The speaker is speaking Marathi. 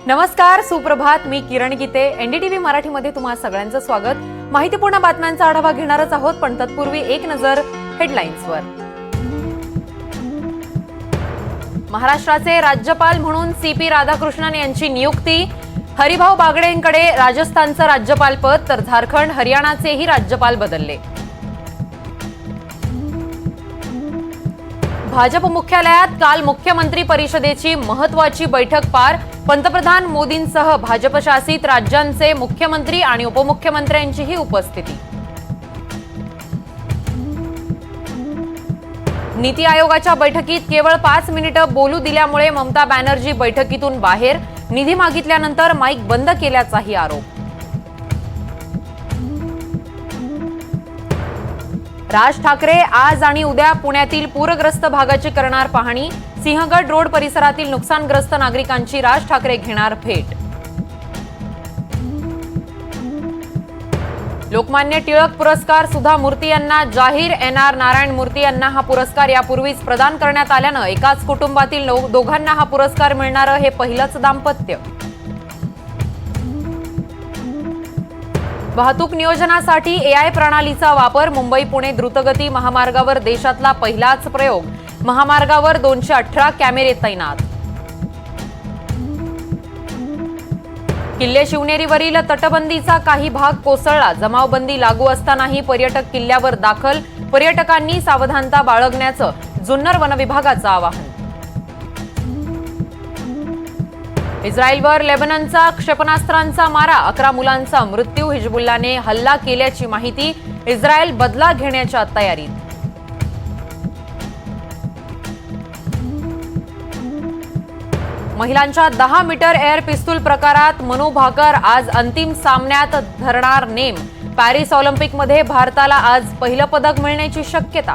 नमस्कार, सुप्रभात. मी किरण गीते. एनडीटीव्ही मराठीमध्ये तुम्हा सगळ्यांचं स्वागत. माहितीपूर्ण बातम्यांचा आढावा घेणारच आहोत, पण तत्पूर्वी एक नजर हेडलाईन्सवर. महाराष्ट्राचे राज्यपाल म्हणून सीपी राधाकृष्णन यांची नियुक्ती. हरिभाऊ बागडेंकडे राजस्थानचं राज्यपालपद, तर झारखंड हरियाणाचेही राज्यपाल बदलले. भाजप मुख्यालयात काल मुख्यमंत्री परिषदेची महत्त्वाची बैठक पार. पंतप्रधान मोदींसह भाजप शासित राज्यांचे मुख्यमंत्री आणि उपमुख्यमंत्र्यांचीही उपस्थिती. नीती आयोगाच्या बैठकीत केवळ 5 मिनिटं बोलू दिल्यामुळे ममता बॅनर्जी बैठकीतून बाहेर. निधी मागितल्यानंतर माईक बंद केल्याचाही आरोप. राज ठाकरे आज आणि उद्या पुण्यातील पूरग्रस्त भागाची करणार पाहणी. सिंहगड रोड परिसरातील नुकसानग्रस्त नागरिकांची राज ठाकरे घेणार भेट. लोकमान्य टिळक पुरस्कार सुधा मूर्ती यांना जाहीर. NR नारायण मूर्ती यांना हा पुरस्कार यापूर्वीच प्रदान करण्यात आल्यानं एकाच कुटुंबातील दोघांना हा पुरस्कार मिळणारं हे पहिलंच दाम्पत्य. वाहतूक नियोजनासाठी AI प्रणालीचा वापर. मुंबई पुणे द्रुतगती महामार्गावर देशातला पहिलाच प्रयोग. महामार्गावर 218 कॅमेरे तैनात. किल्ले शिवनेरीवरील तटबंदीचा काही भाग कोसळला. जमावबंदी लागू असतानाही पर्यटक किल्ल्यावर दाखल. पर्यटकांनी सावधानता बाळगण्याचं जुन्नर वनविभागाचं आवाहन. इस्रायलवर लेबननचा क्षेपणास्त्रांचा मारा. 11 मुलांचा मृत्यू. हिजबुल्लाने हल्ला केल्याची माहिती. इस्रायल बदला घेण्याच्या तयारीत. महिलांच्या 10 मीटर एअर पिस्तूल प्रकारात मनू भाकर आज अंतिम सामन्यात धरणार नेम. पॅरिस ऑलिम्पिकमध्ये भारताला आज पहिलं पदक मिळण्याची शक्यता.